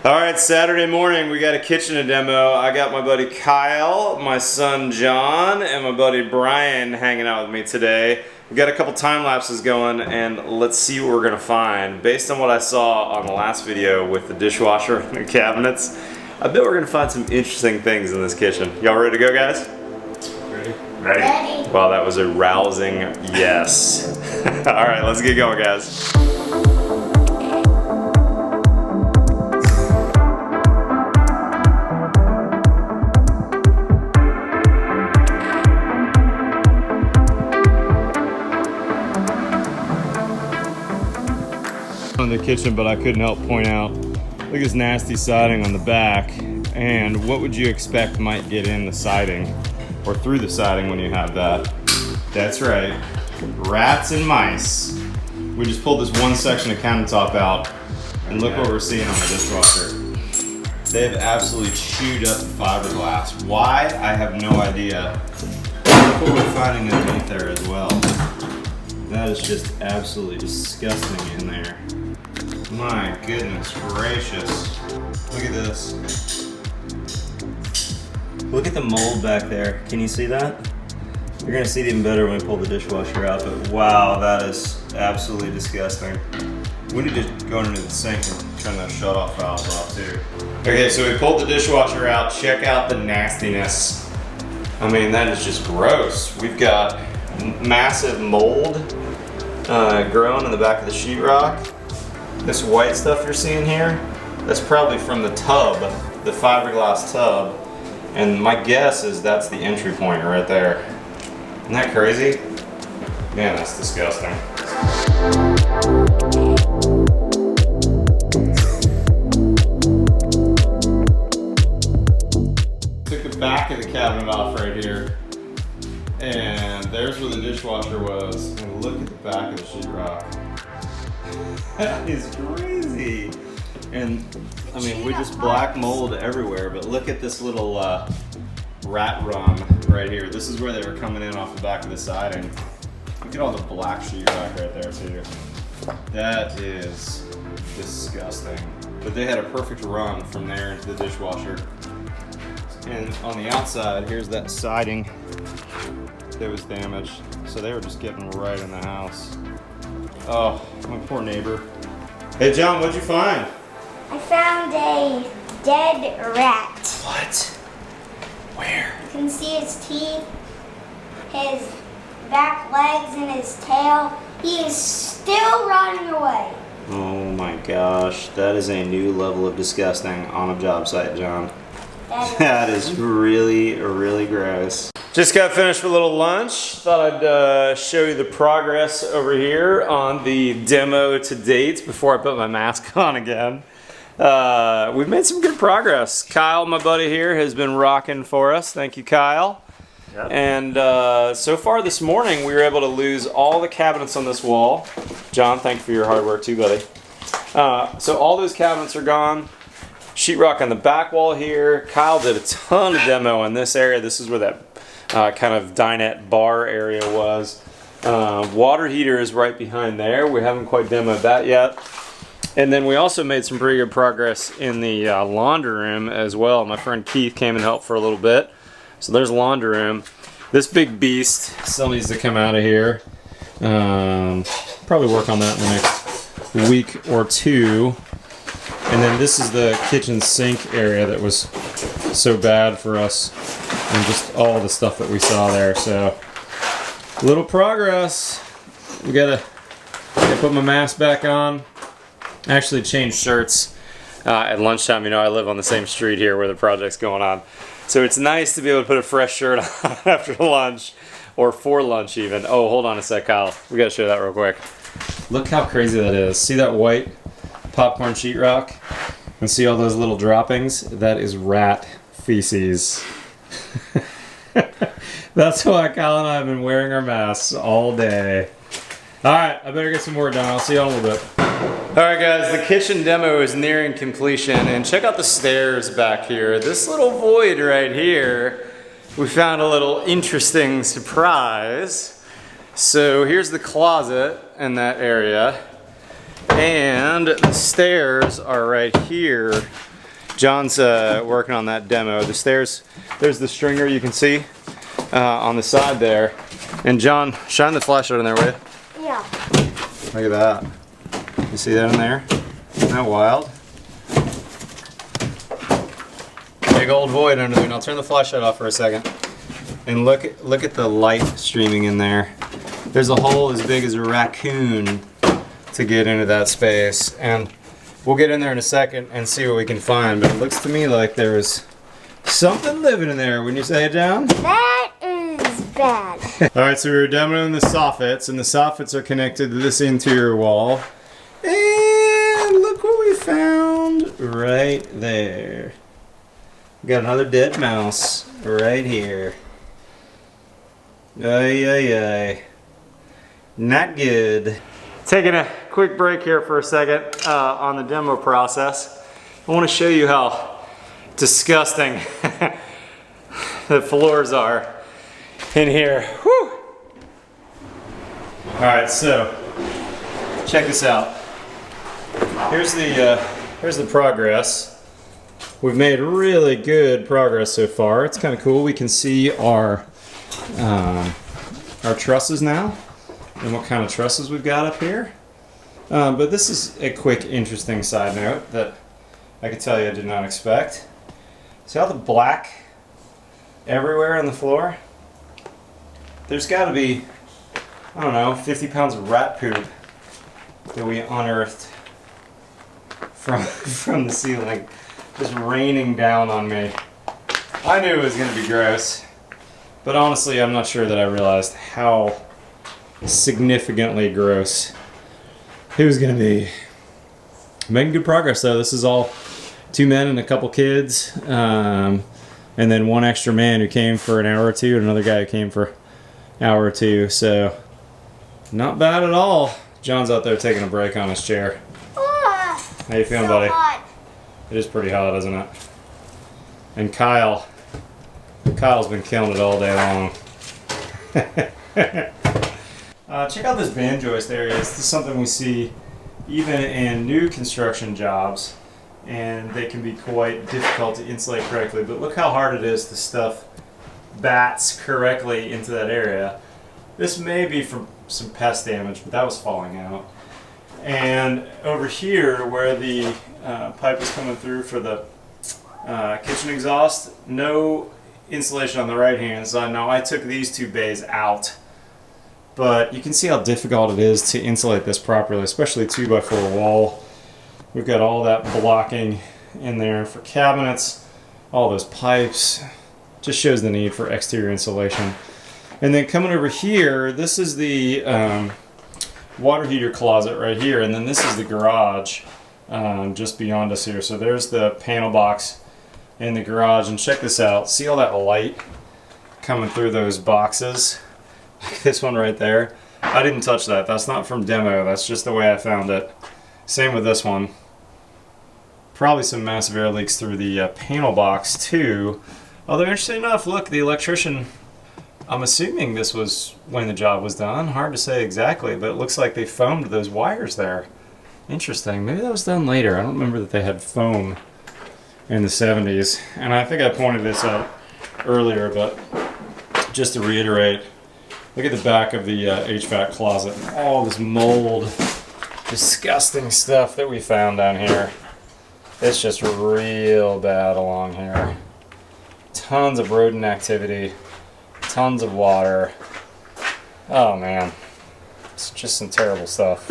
All right, Saturday morning, we got a kitchen to demo. I got my buddy Kyle, my son John, and my buddy Brian hanging out with me today. We got a couple time lapses going, and let's see what we're gonna find. Based on what I saw on the last video with the dishwasher and the cabinets, I bet we're gonna find some interesting things in this kitchen. Y'all ready to go, guys? Ready? Ready. Wow, that was a rousing yes. All right, let's get going, guys. In the kitchen, but I couldn't help point out, look at this nasty siding on the back, and what would you expect might get in the siding or through the siding when you have that? That's right, rats and mice. We just pulled this one section of countertop out, and look what we're seeing on the dishwasher. They've absolutely chewed up the fiberglass. Why? I have no idea. Look what we're finding underneath there as well. That is just absolutely disgusting in there. My goodness gracious. Look at this. Look at the mold back there. Can you see that? You're gonna see it even better when we pull the dishwasher out, but wow, that is absolutely disgusting. We need to go into the sink and turn those shut-off valves off too. Okay, so we pulled the dishwasher out. Check out the nastiness. I mean, that is just gross. We've got massive mold growing in the back of the sheetrock. This white stuff you're seeing here, that's probably from the tub, the fiberglass tub. And my guess is that's the entry point right there. Isn't that crazy? Man, that's disgusting. Took the back of the cabinet off right here. And there's where the dishwasher was. And look at the back of the sheetrock. That is crazy. And I mean, we just black mold everywhere, but look at this little rat run right here. This is where they were coming in off the back of the siding. Look at all the black sheetrock right there too. That is disgusting. But they had a perfect run from there into the dishwasher. And on the outside, here's that siding that was damaged. So they were just getting right in the house. Oh, my poor neighbor. Hey John, what'd you find? I found a dead rat. What? Where? You can see his teeth, his back legs, and his tail. He is still rotting away. Oh my gosh, that is a new level of disgusting on a job site, John. That is really, really gross. Just got finished with a little lunch. Thought I'd show you the progress over here on the demo to date before I put my mask on again. We've made some good progress. Kyle, my buddy here, has been rocking for us. Thank you, Kyle. Yep. And so far this morning, we were able to lose all the cabinets on this wall. John, thank you for your hard work too, buddy. So all those cabinets are gone. Sheetrock on the back wall here. Kyle did a ton of demo in this area. This is where that kind of dinette bar area was. Water heater is right behind there. We haven't quite demoed that yet. And then we also made some pretty good progress in the laundry room as well. My friend Keith came and helped for a little bit. So there's the laundry room. This big beast still needs to come out of here. Probably work on that in the next week or two. And then this is the kitchen sink area that was so bad for us, and just all the stuff that we saw there. So little progress. We gotta put my mask back on. Actually changed shirts at lunchtime. You know, I live on the same street here where the project's going on. So it's nice to be able to put a fresh shirt on after lunch, or for lunch even. Oh, hold on a sec, Kyle. We gotta show that real quick. Look how crazy that is. See that white popcorn sheetrock? And see all those little droppings? That is rat feces. That's why Kyle and I have been wearing our masks all day. Alright, I better get some work done. I'll see you in a little bit. Alright guys, the kitchen demo is nearing completion, and check out the stairs back here. This little void right here, we found a little interesting surprise. So here's the closet in that area, and the stairs are right here John's working on that demo. There's the stringer you can see on the side there. And John, shine the flashlight in there, will you? Yeah. Look at that. You see that in there? Isn't that wild? Big old void under there. Now turn the flashlight off for a second. And look at the light streaming in there. There's a hole as big as a raccoon to get into that space. And we'll get in there in a second and see what we can find. But it looks to me like there's something living in there. Wouldn't you say it, John? That is bad. Alright, so we were demoing the soffits, and the soffits are connected to this interior wall. And look what we found right there. We got another dead mouse right here. Ay, ay, ay. Not good. Taking a quick break here for a second on the demo process. I want to show you how disgusting the floors are in here. Whew. All right, so check this out. Here's the progress. We've made really good progress so far. It's kind of cool. We can see our trusses now and what kind of trusses we've got up here. But this is a quick, interesting side note that I can tell you I did not expect. See all the black everywhere on the floor? There's got to be, I don't know, 50 pounds of rat poop that we unearthed from the ceiling, just raining down on me. I knew it was going to be gross, but honestly, I'm not sure that I realized how significantly gross it was going to be. Making good progress though. This is all 2 men and a couple kids, and then 1 extra man who came for an hour or two, and another guy who came for an hour or two. So not bad at all. John's out there taking a break on his chair. How you feeling, buddy? Hot. It is pretty hot, isn't it? And Kyle's been killing it all day long. Check out this band joist area. This is something we see even in new construction jobs, and they can be quite difficult to insulate correctly. But look how hard it is to stuff bats correctly into that area. This may be from some pest damage, but that was falling out. And over here, where the pipe is coming through for the kitchen exhaust, no insulation on the right-hand side. Now, I took these 2 bays out, but you can see how difficult it is to insulate this properly, especially 2x4 wall. We've got all that blocking in there for cabinets, all those pipes. Just shows the need for exterior insulation. And then coming over here, this is the water heater closet right here, and then this is the garage just beyond us here. So there's the panel box in the garage, and check this out. See all that light coming through those boxes? This one right there. I didn't touch that. That's not from demo. That's just the way I found it. Same with this one. Probably some massive air leaks through the panel box too. Although interesting enough, look, the electrician, I'm assuming this was when the job was done. Hard to say exactly, but it looks like they foamed those wires there. Interesting. Maybe that was done later. I don't remember that they had foam in the 70s. And I think I pointed this out earlier, but just to reiterate, look at the back of the HVAC closet. All this mold, disgusting stuff that we found down here. It's just real bad along here. Tons of rodent activity. Tons of water. Oh man, it's just some terrible stuff.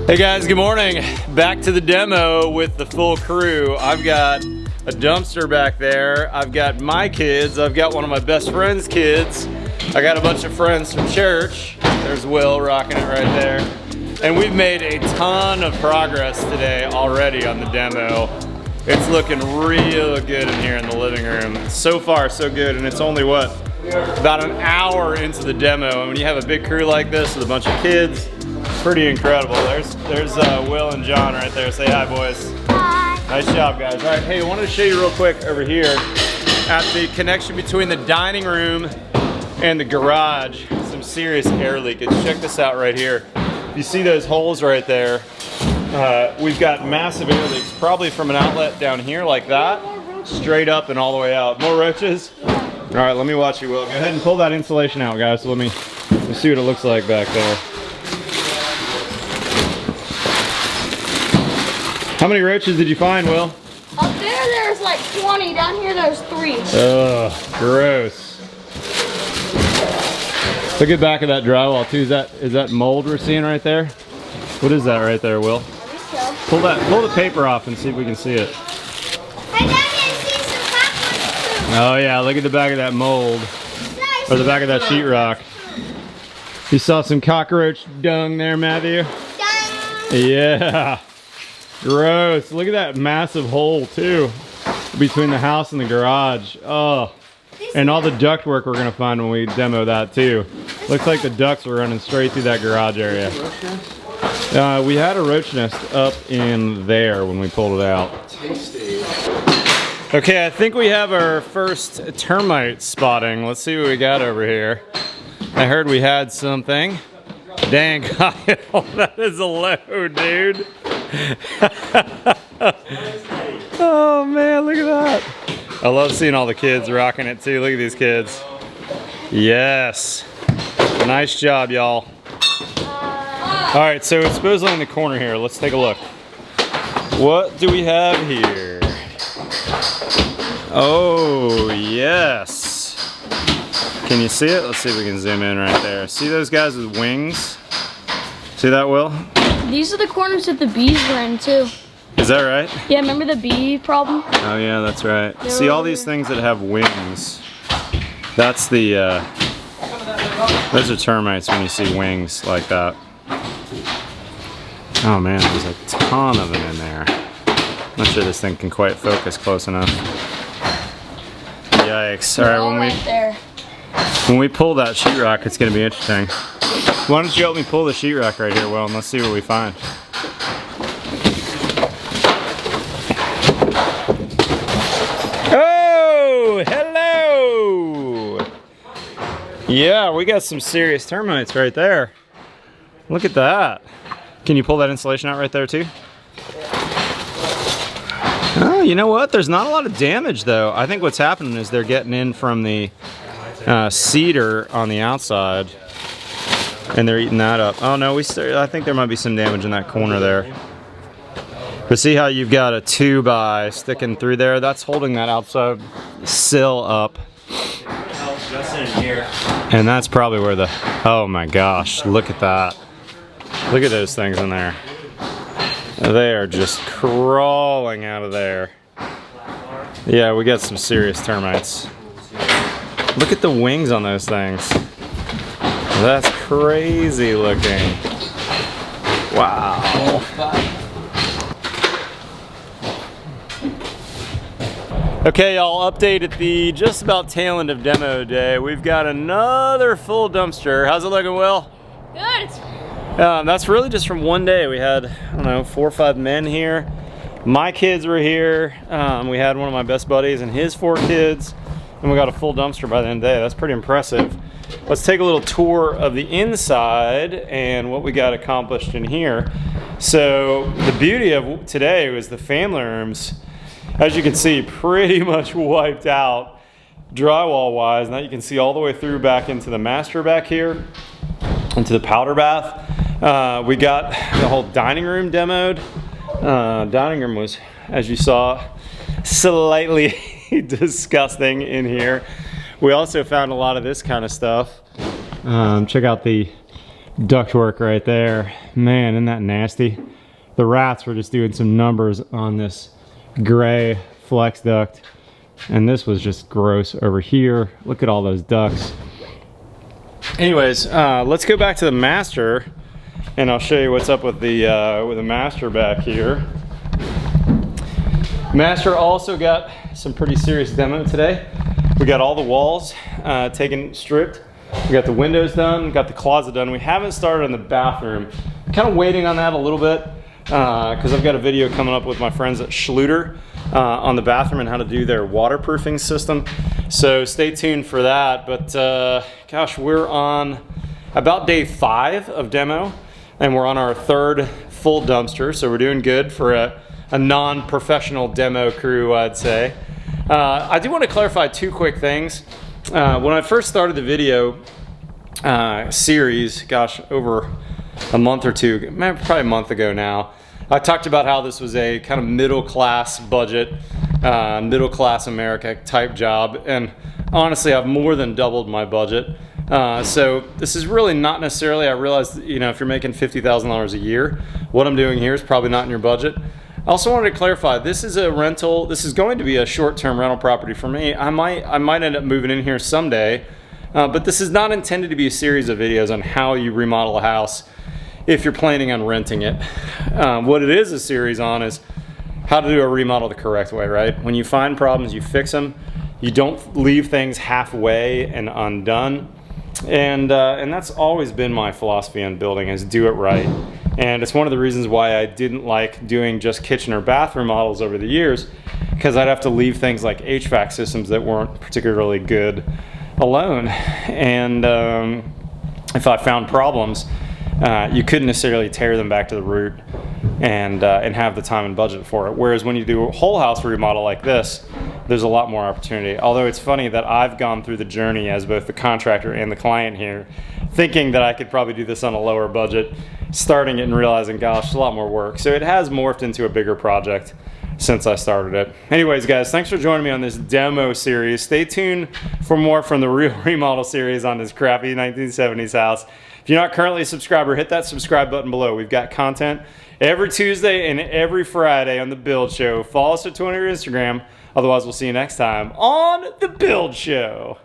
Hey guys, good morning. Back to the demo with the full crew. I've got a dumpster back there. I've got my kids. I've got one of my best friend's kids. I got a bunch of friends from church. There's Will rocking it right there. And we've made a ton of progress today already on the demo. It's looking real good in here in the living room. So far, so good, and it's only what? About an hour into the demo, and when you have a big crew like this with a bunch of kids, pretty incredible. There's Will and John right there. Say hi, boys. Hi. Nice job, guys. All right, hey, I wanted to show you real quick over here at the connection between the dining room and the garage. Some serious air leakage. Check this out right here. You see those holes right there? We've got massive air leaks, probably from an outlet down here like that, straight up and all the way out. More roaches? All right, let me watch you, Will. Go ahead and pull that insulation out, guys. So let me see what it looks like back there. How many roaches did you find, Will? Up there's like 20. Down here, there's 3. Ugh, gross. Look at the back of that drywall too. Is that mold we're seeing right there? What is that right there, Will? Pull the paper off and see if we can see it. Hey, Daddy, I see some cockroaches too. Oh yeah, look at the back of that mold. Or the back of that sheetrock. You saw some cockroach dung there, Matthew? Dung. Yeah. Gross. Look at that massive hole too between the house and the garage. Oh. And all the duct work we're gonna find when we demo that too. Looks like the ducts were running straight through that garage area. We had a roach nest up in there when we pulled it out. Tasty. Okay, I think we have our first termite spotting. Let's see what we got over here. I heard we had something. Dang, Kyle, that is a load, dude. Oh man, look at that. I love seeing all the kids rocking it too. Look at these kids. Yes. Nice job, y'all. All right, so it's supposedly in the corner here. Let's take a look. What do we have here? Oh, yes. Can you see it? Let's see if we can zoom in right there. See those guys with wings? See that, Will? These are the corners that the bees were in too. Is that right? Yeah, remember the bee problem? Oh yeah, that's right. See all these things that have wings? That's the, those are termites when you see wings like that. Oh man, there's a ton of them in there. Not sure this thing can quite focus close enough. Yikes. All right, when we pull that sheetrock, it's gonna be interesting. Why don't you help me pull the sheetrock right here, Will, and let's see what we find. Oh, hello! Yeah, we got some serious termites right there. Look at that. Can you pull that insulation out right there too? Oh, you know what? There's not a lot of damage though. I think what's happening is they're getting in from the cedar on the outside and they're eating that up. Oh no, I think there might be some damage in that corner there. But see how you've got a 2x sticking through there? That's holding that outside sill up. And that's probably where the, oh my gosh, look at that. Look at those things in there. They are just crawling out of there. Yeah, we got some serious termites. Look at the wings on those things. That's crazy looking. Wow. Okay, y'all, update at the just about tail end of demo day. We've got another full dumpster. How's it looking, Will? Good. That's really just from one day. We had, I don't know, 4 or 5 men here. My kids were here. We had one of my best buddies and his 4 kids. And we got a full dumpster by the end of the day. That's pretty impressive. Let's take a little tour of the inside and what we got accomplished in here. So the beauty of today was the family rooms, as you can see, pretty much wiped out drywall wise. Now you can see all the way through back into the master back here, into the powder bath. We got the whole dining room demoed. Dining room was, as you saw, slightly disgusting in here. We also found a lot of this kind of stuff. Check out the ductwork right there. Man, isn't that nasty? The rats were just doing some numbers on this gray flex duct. And this was just gross over here. Look at all those ducts. Anyways, let's go back to the master and I'll show you what's up with the master back here. Master also got some pretty serious demo today. We got all the walls stripped. We got the windows done, got the closet done. We haven't started on the bathroom. Kind of waiting on that a little bit. because I've got a video coming up with my friends at Schluter on the bathroom and how to do their waterproofing system. So stay tuned for that. But gosh, we're on about day 5 of demo, and we're on our 3rd full dumpster. So we're doing good for a non-professional demo crew, I'd say. I do want to clarify 2 quick things. When I first started the video series, gosh, over a month or 2, probably a month ago now, I talked about how this was a kind of middle-class budget, middle-class America type job, and honestly, I've more than doubled my budget. So this is really not necessarily, I realize, you know, if you're making $50,000 a year, what I'm doing here is probably not in your budget. I also wanted to clarify, this is a rental, this is going to be a short-term rental property for me. I might end up moving in here someday, but this is not intended to be a series of videos on how you remodel a house if you're planning on renting it. What it is a series on is how to do a remodel the correct way, right? When you find problems, you fix them. You don't leave things halfway and undone. And that's always been my philosophy on building, is do it right. And it's one of the reasons why I didn't like doing just kitchen or bathroom models over the years, because I'd have to leave things like HVAC systems that weren't particularly good alone. And if I found problems, you couldn't necessarily tear them back to the root and have the time and budget for it. Whereas when you do a whole house remodel like this, there's a lot more opportunity. Although it's funny that I've gone through the journey as both the contractor and the client here, thinking that I could probably do this on a lower budget, starting it and realizing, gosh, it's a lot more work. So it has morphed into a bigger project since I started it. Anyways, guys, thanks for joining me on this demo series. Stay tuned for more from the real remodel series on this crappy 1970s house. If you're not currently a subscriber, hit that subscribe button below. We've got content every Tuesday and every Friday on The Build Show. Follow us on Twitter and Instagram. Otherwise, we'll see you next time on The Build Show.